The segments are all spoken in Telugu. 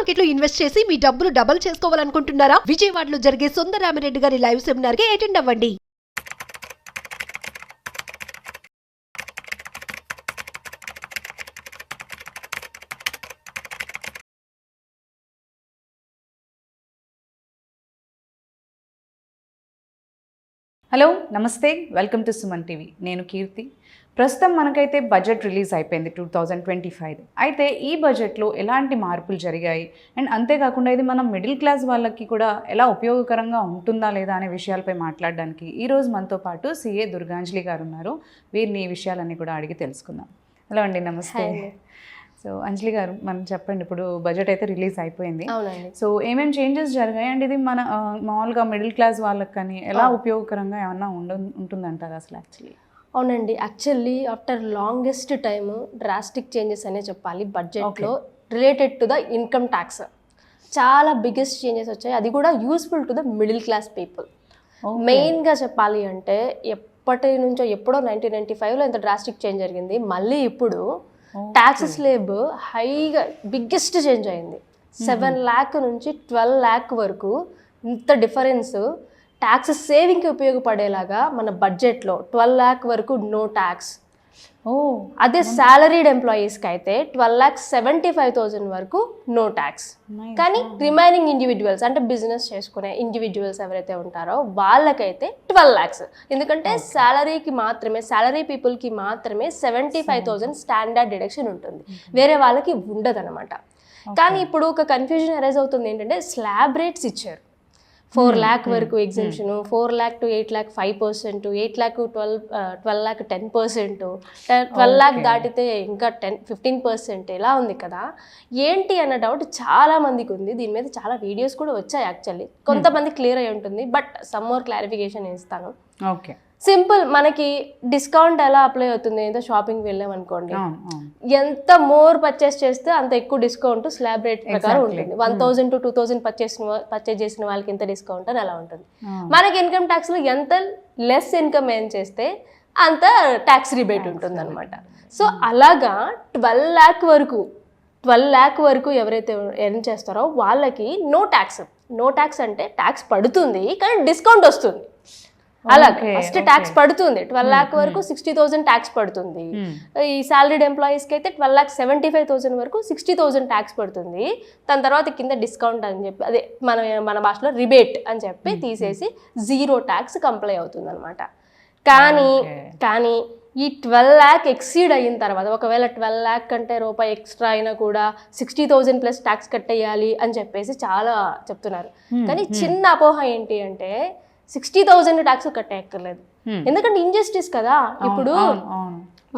మార్కెట్ లో ఇన్వెస్ట్ చేసి మీ డబ్బులు డబుల్ చేసుకోవాలనుకుంటున్నారా? విజయవాడలో జరిగే సుందరరామిరెడ్డి గారి లైవ్ సెమినార్ కి అటెండ్ అవ్వండి. హలో నమస్తే, వెల్కమ్ టు సుమన్ టీవీ. నేను కీర్తి. ప్రస్తుతం మనకైతే బడ్జెట్ రిలీజ్ అయిపోయింది 2025. అయితే ఈ బడ్జెట్లో ఎలాంటి మార్పులు జరిగాయి అండ్ అంతేకాకుండా ఇది మనం మిడిల్ క్లాస్ వాళ్ళకి కూడా ఎలా ఉపయోగకరంగా ఉంటుందా లేదా అనే విషయాలపై మాట్లాడడానికి ఈరోజు మనతో పాటు సిఏ దుర్గాంజలి గారు ఉన్నారు. వీరిని ఈ విషయాలన్నీ కూడా అడిగి తెలుసుకుందాం. హలో అండి, నమస్తే. సో అంజలి గారు, మనం చెప్పండి, ఇప్పుడు బడ్జెట్ అయితే రిలీజ్ అయిపోయింది. సో ఏమేమి చేంజెస్ జరిగాయి అండ్ ఇది మన మామూలుగా మిడిల్ క్లాస్ వాళ్ళకి కానీ ఎలా ఉపయోగకరంగా ఏమన్నా ఉంటుందంటారు అసలు? అవునండి, actually after longest time drastic changes అనే చెప్పాలి బడ్జెట్లో related to the income tax. చాలా బిగ్గెస్ట్ చేంజెస్ వచ్చాయి, అది కూడా useful to the middle class people. మెయిన్గా చెప్పాలి అంటే ఎప్పటి నుంచో ఎప్పుడో 1995లో ఇంత డ్రాస్టిక్ చేంజ్ జరిగింది. మళ్ళీ ఇప్పుడు ట్యాక్స్ స్లేబ్ హైగా బిగ్గెస్ట్ చేంజ్ అయింది. 7 lakh నుంచి 12 lakh వరకు ఇంత డిఫరెన్స్ ట్యాక్స్ సేవింగ్కి ఉపయోగపడేలాగా మన బడ్జెట్లో 12 lakh వరకు నో ట్యాక్స్. అదే సాలరీడ్ ఎంప్లాయీస్కి అయితే 12,75,000 వరకు నో ట్యాక్స్. కానీ రిమైనింగ్ ఇండివిజువల్స్ అంటే బిజినెస్ చేసుకునే ఇండివిజువల్స్ ఎవరైతే ఉంటారో వాళ్ళకైతే 12 lakhs. ఎందుకంటే సాలరీ పీపుల్కి మాత్రమే 75,000 స్టాండర్డ్ డిడక్షన్ ఉంటుంది, వేరే వాళ్ళకి ఉండదు అనమాట. కానీ ఇప్పుడు ఒక కన్ఫ్యూజన్ అరైజ్ అవుతుంది ఏంటంటే, స్లాబ్ రేట్స్ ఇచ్చారు. 4 lakh వరకు exemption, 4 lakh to 8 lakh 5%, 8 lakh to 12 lakh 10%, 12 lakh దాటితే ఇంకా 15% ఇలా ఉంది కదా. ఏంటి అన్న డౌట్ చాలా మందికి ఉంది. దీని మీద చాలా వీడియోస్ కూడా వచ్చాయి. యాక్చువల్లీ కొంతమంది క్లియర్ అయి ఉంటుంది, బట్ సమ్ మోర్ క్లారిఫికేషన్ ఇస్తాను. Okay, simple. మనకి డిస్కౌంట్ ఎలా అప్లై అవుతుంది? ఏదో షాపింగ్ వెళ్ళాం అనుకోండి, ఎంత మోర్ పర్చేస్ చేస్తే అంత ఎక్కువ డిస్కౌంట్ స్లాబ్ రేట్ ప్రకారం ఉంటుంది. 1,000 to 2,000 పర్చేస్ చేసిన వాళ్ళకి ఎంత డిస్కౌంట్ అని అలా ఉంటుంది. మనకి ఇన్కమ్ ట్యాక్స్ లో ఎంత లెస్ ఇన్కమ్ ఏం చేస్తే అంత ట్యాక్స్ రిబేట్ ఉంటుంది అనమాట. సో అలాగా 12 lakh వరకు ఎవరైతే ఎర్న్ చేస్తారో వాళ్ళకి నో ట్యాక్స్. నో ట్యాక్స్ అంటే ట్యాక్స్ పడుతుంది కానీ డిస్కౌంట్ వస్తుంది. అలా ఫస్ట్ ట్యాక్స్ పడుతుంది. 12 lakh వరకు 60,000 ట్యాక్స్ పడుతుంది. ఈ సాలరీడ్ ఎంప్లాయీస్కి అయితే 12,75,000 వరకు 60,000 ట్యాక్స్ పడుతుంది. దాని తర్వాత కింద డిస్కౌంట్ అని చెప్పి, అదే మన భాషలో రిబేట్ అని చెప్పి తీసేసి 0 ట్యాక్స్ కంప్లై అవుతుంది అనమాట. కానీ ఈ 12 lakh ఎక్సీడ్ అయిన తర్వాత, ఒకవేళ 12 lakh కంటే రూపాయి ఎక్స్ట్రా అయినా కూడా 60,000 ప్లస్ ట్యాక్స్ కట్టేయాలి అని చెప్పేసి చాలా చెప్తున్నారు. కానీ చిన్న అపోహ ఏంటి అంటే 60,000 ట్యాక్స్ కట్టేయక్కర్లేదు. ఎందుకంటే ఇంజస్టిస్ కదా. ఇప్పుడు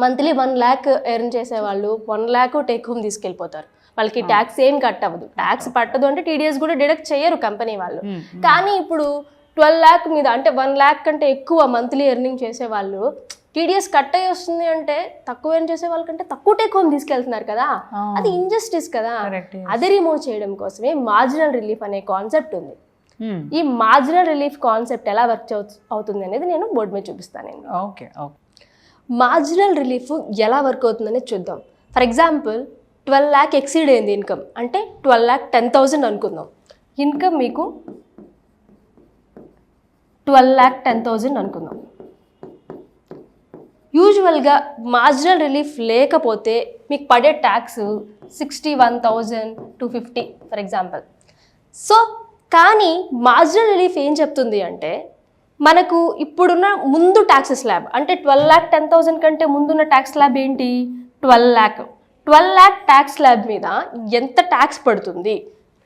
మంత్లీ 1 lakh ఎర్న్ చేసే వాళ్ళు 1 lakh టేక్ హోమ్ తీసుకెళ్ళిపోతారు. వాళ్ళకి ట్యాక్స్ ఏం కట్ అవ్వదు. ట్యాక్స్ పట్టదు అంటే టీడీఎస్ కూడా డిడక్ట్ చేయరు కంపెనీ వాళ్ళు. కానీ ఇప్పుడు 12 lakh మీద అంటే 1 lakh కంటే ఎక్కువ మంత్లీ ఎర్నింగ్ చేసే వాళ్ళు టీడీఎస్ కట్ అయ్యి వస్తుంది అంటే తక్కువ ఎర్న్ చేసే వాళ్ళకంటే తక్కువ టేక్ హోమ్ తీసుకెళ్తున్నారు కదా. అది ఇంజస్టిస్ కదా. అది రిమూవ్ చేయడం కోసమే మార్జినల్ రిలీఫ్ అనే కాన్సెప్ట్ ఉంది. ఈ మార్జినల్ రిలీఫ్ కాన్సెప్ట్ ఎలా వర్క్ అవుతుంది అనేది నేను బోర్డు మీద చూపిస్తానండి. మార్జినల్ రిలీఫ్ ఎలా వర్క్ అవుతుందనేది చూద్దాం. ఫర్ ఎగ్జాంపుల్ 12 lakh ఎక్సీడ్ అయింది ఇన్కమ్ అంటే 12,10,000 అనుకుందాం. ఇన్కమ్ మీకు 12,10,000 అనుకుందాం. యూజువల్గా మార్జినల్ రిలీఫ్ లేకపోతే మీకు పడే ట్యాక్స్ 61,250 ఫర్ ఎగ్జాంపుల్. సో కానీ మార్జినల్ రిలీఫ్ ఏం చెప్తుంది అంటే, మనకు ఇప్పుడున్న ముందు ట్యాక్స్ స్లాబ్ అంటే 12,10,000 కంటే ముందున్న ట్యాక్స్ స్లాబ్ ఏంటి? 12 lakh. 12 lakh ట్యాక్స్ స్లాబ్ మీద ఎంత ట్యాక్స్ పడుతుంది?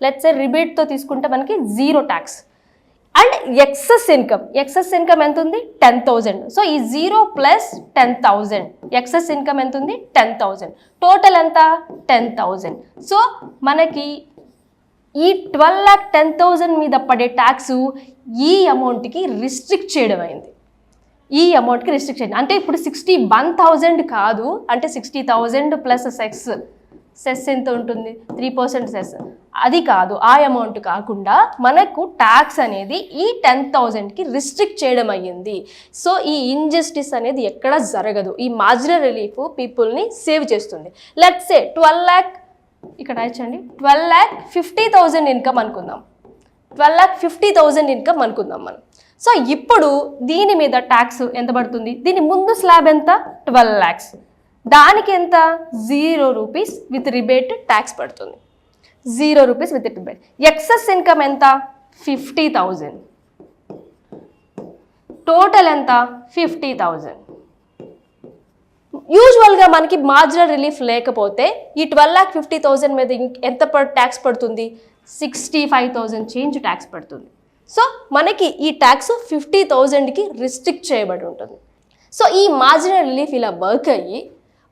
లెట్స్ సే రిబేట్తో తీసుకుంటే మనకి 0 ట్యాక్స్. అండ్ ఎక్సెస్ ఇన్కమ్ ఎంత ఉంది? 10,000. సో ఈ 0 ప్లస్ 10,000 ఎక్సెస్ ఇన్కమ్ ఎంత ఉంది? 10,000. టోటల్ ఎంత? 10,000. సో మనకి ఈ 12,10,000 మీద పడే ట్యాక్స్ ఈ అమౌంట్కి రిస్ట్రిక్ట్ చేయడం అయింది. ఈ అమౌంట్కి రిస్ట్రిక్ట్ చేయడం అంటే ఇప్పుడు 61,000 కాదు, అంటే 60,000 ప్లస్ సెస్ ఎంత ఉంటుంది? 3% సెస్. అది కాదు, ఆ అమౌంట్ కాకుండా మనకు ట్యాక్స్ అనేది ఈ 10,000కి రిస్ట్రిక్ట్ చేయడం అయ్యింది. సో ఈ ఇంజస్టిస్ అనేది ఎక్కడ జరగదు. ఈ మార్జినల్ రిలీఫ్ పీపుల్ని సేవ్ చేస్తుంది. లెట్స్ సే 12 lakh ఇక్కడ రాయచ్చండి 12,50,000 ఇన్కమ్ అనుకుందాం. 12,50,000 ఇన్కమ్ అనుకుందాం మనం. సో ఇప్పుడు దీని మీద ట్యాక్స్ ఎంత పడుతుంది? దీని ముందు స్లాబ్ ఎంత? 12 lakhs. దానికి ఎంత? 0 rupees విత్ రిబేట్ ట్యాక్స్ పడుతుంది. 0 rupees with rebate. Excess income ఎంత? 50,000. టోటల్ ఎంత? 50,000. యూజువల్గా మనకి మార్జినల్ రిలీఫ్ లేకపోతే ఈ 12,50,000 మీద ఎంత ట్యాక్స్ పడుతుంది? 65,000 చేంజ్ ట్యాక్స్ పడుతుంది. సో మనకి ఈ ట్యాక్స్ 50,000కి రిస్ట్రిక్ట్ చేయబడి ఉంటుంది. సో ఈ మార్జినల్ రిలీఫ్ ఇలా వర్క్ అయ్యి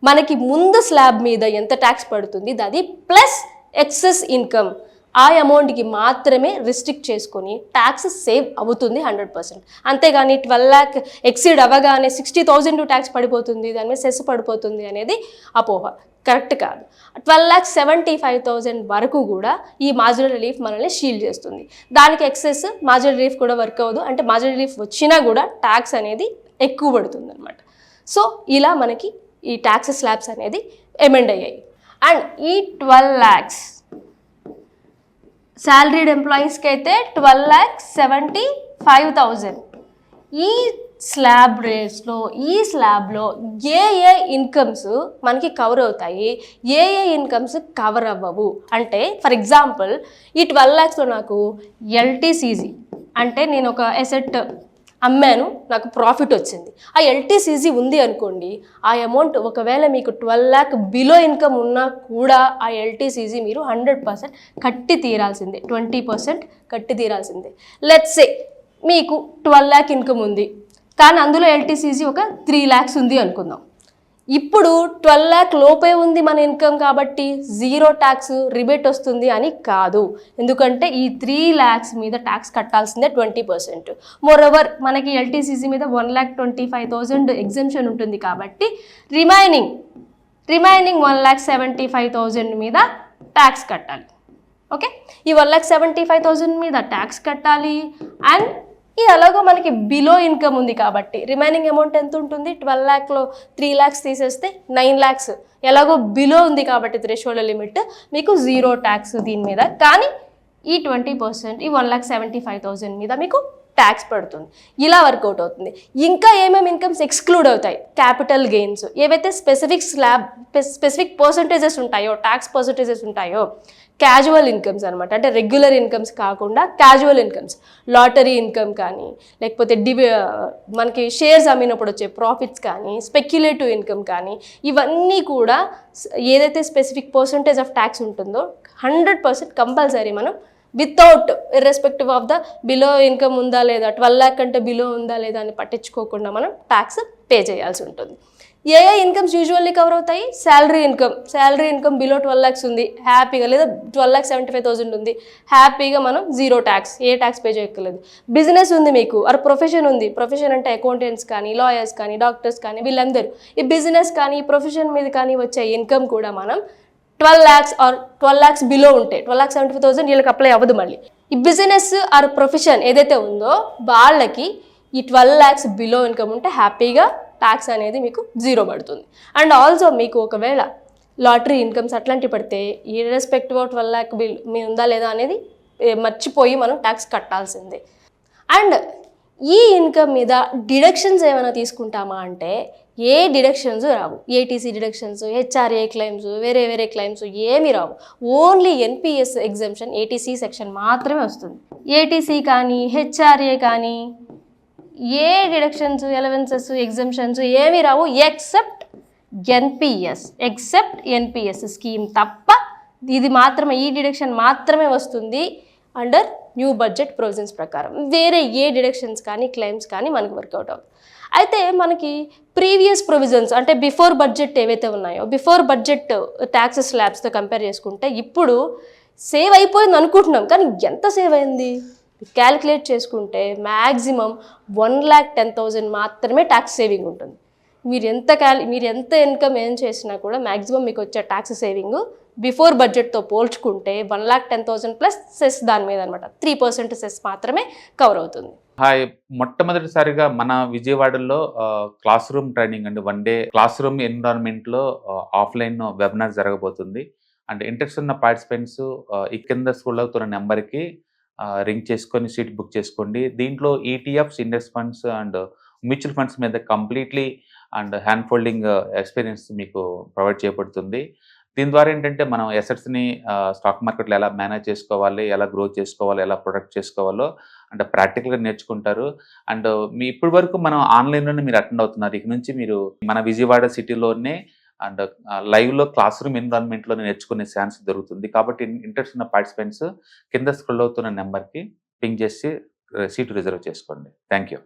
మనకి ముందు స్లాబ్ మీద ఎంత ట్యాక్స్ పడుతుంది అది ప్లస్ ఎక్సెస్ ఇన్కమ్ ఆ అమౌంట్కి మాత్రమే రిస్ట్రిక్ట్ చేసుకొని ట్యాక్స్ సేవ్ అవుతుంది 100%. అంతేగాని 12 lakh ఎక్సీడ్ అవ్వగానే 60,000 ట్యాక్స్ పడిపోతుంది, దాని మీద సెస్ పడిపోతుంది అనేది అపోహ, కరెక్ట్ కాదు. 12,75,000 వరకు కూడా ఈ మార్జినల్ రిలీఫ్ మనల్ని షీల్డ్ చేస్తుంది. దానికి ఎక్సెస్ మార్జినల్ రిలీఫ్ కూడా వర్క్ అవ్వదు, అంటే మార్జినల్ రిలీఫ్ వచ్చినా కూడా ట్యాక్స్ అనేది ఎక్కువ పడుతుంది అనమాట. సో ఇలా మనకి ఈ ట్యాక్స్ స్లాబ్స్ అనేది ఎమెండ్ అయ్యాయి. అండ్ ఈ 12 lakhs శాలరీడ్ ఎంప్లాయీస్కి అయితే 12,75,000. ఈ స్లాబ్ రేట్స్లో ఈ స్లాబ్లో ఏ ఇన్కమ్స్ మనకి కవర్ అవుతాయి, ఏ ఇన్కమ్స్ కవర్ అవ్వవు అంటే, ఫర్ ఎగ్జాంపుల్ ఈ 12 lakhsలో నాకు ఎల్టీసీజీ అంటే నేను ఒక అసెట్ అమ్మాను, నాకు ప్రాఫిట్ వచ్చింది, ఆ ఎల్టీసీజీ ఉంది అనుకోండి, ఆ అమౌంట్ ఒకవేళ మీకు 12 lakh బిలో ఇన్కమ్ ఉన్నా కూడా ఆ ఎల్టీసీజీ మీరు 100% కట్టి తీరాల్సిందే, 20% కట్టి తీరాల్సిందే. లెట్స్ సే మీకు 12 lakh ఇన్కమ్ ఉంది కానీ అందులో ఎల్టీసీజీ ఒక 3 lakhs ఉంది అనుకుందాం. ఇప్పుడు 12 lakh లోపే ఉంది మన ఇన్కమ్ కాబట్టి 0 ట్యాక్స్ రిబేట్ వస్తుంది అని కాదు, ఎందుకంటే ఈ 3 lakhs మీద ట్యాక్స్ కట్టాల్సిందే 20%. మోరోవర్ మనకి ఎల్టీసీజీ మీద 1,25,000 ఎగ్జెంప్షన్ ఉంటుంది కాబట్టి రిమైనింగ్ 1,75,000 మీద ట్యాక్స్ కట్టాలి. ఓకే, ఈ 1,75,000 మీద ట్యాక్స్ కట్టాలి. అండ్ ఇది అలాగో మనకి బిలో ఇన్కమ్ ఉంది కాబట్టి రిమైనింగ్ అమౌంట్ ఎంత ఉంటుంది? 12 lakhలో 3 lakhs తీసేస్తే 9 lakhs ఎలాగో బిలో ఉంది కాబట్టి థ్రెషోల్డ్ లిమిట్ మీకు 0 ట్యాక్స్ దీని మీద. కానీ ఈ 20% ఈ 1,75,000 మీద మీకు ట్యాక్స్ పడుతుంది. ఇలా వర్కౌట్ అవుతుంది. ఇంకా ఏమేమి ఇన్కమ్స్ ఎక్స్క్లూడ్ అవుతాయి? క్యాపిటల్ గెయిన్స్, ఏవైతే స్పెసిఫిక్ పర్సంటేజెస్ ఉంటాయో, ట్యాక్స్ పర్సంటేజెస్ ఉంటాయో, క్యాజువల్ ఇన్కమ్స్ అనమాట, అంటే రెగ్యులర్ ఇన్కమ్స్ కాకుండా క్యాజువల్ ఇన్కమ్స్, లాటరీ ఇన్కమ్ కానీ, లేకపోతే మనకి షేర్స్ అమ్మినప్పుడు వచ్చే ప్రాఫిట్స్ కానీ, స్పెక్యులేటివ్ ఇన్కమ్ కానీ, ఇవన్నీ కూడా ఏదైతే స్పెసిఫిక్ పర్సంటేజ్ ఆఫ్ ట్యాక్స్ ఉంటుందో 100% కంపల్సరీ మనం without irrespective of the below income ఉందా లేదా, 12 lakh కంటే బిలో ఉందా లేదా అని పట్టించుకోకుండా మనం ట్యాక్స్ పే చేయాల్సి ఉంటుంది. ఏ ఇన్కమ్స్ యూజువల్లీ కవర్ అవుతాయి? శాలరీ ఇన్కమ్ బిలో 12 lakhs ఉంది హ్యాపీగా, లేదా 12,75,000 ఉంది హ్యాపీగా, మనం 0 ట్యాక్స్, ఏ ట్యాక్స్ పే చేయక్కర్లేదు. బిజినెస్ ఉంది మీకు, ఆర్ ప్రొఫెషన్ ఉంది, ప్రొఫెషన్ అంటే అకౌంటెంట్స్ కానీ, లాయర్స్ కానీ, డాక్టర్స్ కానీ, వీళ్ళందరూ ఈ బిజినెస్ కానీ ఈ ప్రొఫెషన్ మీద కానీ వచ్చే ఇన్కమ్ కూడా మనం 12 lakhs ఆర్ 12 lakhs బిలో ఉంటే 12,75,000 వీళ్ళకి అప్లై అవ్వదు. మళ్ళీ ఈ బిజినెస్ ఆర్ ప్రొఫెషన్ ఏదైతే ఉందో వాళ్ళకి ఈ 12 lakhs బిలో ఇన్కమ్ ఉంటే హ్యాపీగా ట్యాక్స్ అనేది మీకు 0 పడుతుంది. అండ్ ఆల్సో మీకు ఒకవేళ లాటరీ ఇన్కమ్స్ అట్లాంటివి పడితే ఇర్రెస్పెక్టివ్ ఆఫ్ 12 lakh బిల్ మీ ఉందా లేదా అనేది మర్చిపోయి మనం ట్యాక్స్ కట్టాల్సిందే. అండ్ ఈ ఇన్కమ్ మీద డిడక్షన్స్ ఏమైనా తీసుకుంటామా అంటే ఏ డిడక్షన్స్ రావు. ఏటీసీ డిడక్షన్స్, హెచ్ఆర్ఏ క్లెయిమ్స్, వేరే క్లెయిమ్స్ ఏమీ రావు. Only NPS exemption eighty C section మాత్రమే వస్తుంది. ఏటీసీ కానీ హెచ్ఆర్ఏ కానీ ఏ డిడక్షన్స్, ఎలవెన్సెస్, ఎగ్జామ్షన్స్ ఏమీ రావు ఎక్సెప్ట్ ఎన్పిఎస్ స్కీమ్ తప్ప. ఇది మాత్రమే, ఈ డిడక్షన్ మాత్రమే వస్తుంది అండర్ న్యూ బడ్జెట్ ప్రొవిజన్స్ ప్రకారం. వేరే ఏ డిడక్షన్స్ కానీ క్లెయిమ్స్ కానీ మనకు వర్కౌట్ అవుతుంది. అయితే మనకి ప్రీవియస్ ప్రొవిజన్స్ అంటే బిఫోర్ బడ్జెట్ ఏవైతే ఉన్నాయో, బిఫోర్ బడ్జెట్ ట్యాక్స్ స్లాబ్స్తో కంపేర్ చేసుకుంటే ఇప్పుడు సేవ్ అయిపోయింది అనుకుంటున్నాం, కానీ ఎంత సేవ్ అయింది క్యాలిక్యులేట్ చేసుకుంటే మ్యాక్సిమం 1,10,000 మాత్రమే ట్యాక్స్ సేవింగ్ ఉంటుంది. మీరు ఎంత ఇన్కమ్ ఏం చేసినా కూడా మ్యాక్సిమం మీకు వచ్చే ట్యాక్స్ సేవింగ్ బిఫోర్ బడ్జెట్తో పోల్చుకుంటే 1,10,000 ప్లస్ సెస్ దాని మీద అనమాట 3% సెస్ మాత్రమే కవర్ అవుతుంది. హాయ్, మొట్టమొదటిసారిగా మన విజయవాడలో క్లాస్ రూమ్ ట్రైనింగ్ అండి, 1 day క్లాస్ రూమ్ ఎన్విరాన్మెంట్లో ఆఫ్లైన్ వెబినార్ జరగబోతుంది. అండ్ ఇంట్రెస్ట్ ఉన్న పార్టిసిపెంట్స్ ఈ కింద స్క్రోల్ అవుతున్న నెంబర్కి రింగ్ చేసుకొని సీట్ బుక్ చేసుకోండి. దీంట్లో ETFs, index funds and mutual funds మీద completely and hand holding experience మీకు ప్రొవైడ్ చేయబడుతుంది. దీని ద్వారా ఏంటంటే మనం ఎసెట్స్ని స్టాక్ మార్కెట్లో ఎలా మేనేజ్ చేసుకోవాలి, ఎలా గ్రో చేసుకోవాలి, ఎలా ప్రొటెక్ట్ చేసుకోవాలో అంటే ప్రాక్టికల్గా నేర్చుకుంటారు. అండ్ ఇప్పటి వరకు మనం ఆన్లైన్లోనే మీరు అటెండ్ అవుతున్నారు. ఇక నుంచి మీరు మన విజయవాడ సిటీలోనే అండ్ లైవ్లో క్లాస్ రూమ్ ఎన్విరాన్మెంట్లోనే నేర్చుకునే ఛాన్స్ దొరుకుతుంది. కాబట్టి ఇంట్రెస్ట్ ఉన్న పార్టిసిపెంట్స్ కింద స్క్రోల్ అవుతున్న నెంబర్కి పింగ్ చేసి సీటు రిజర్వ్ చేసుకోండి. Thank you.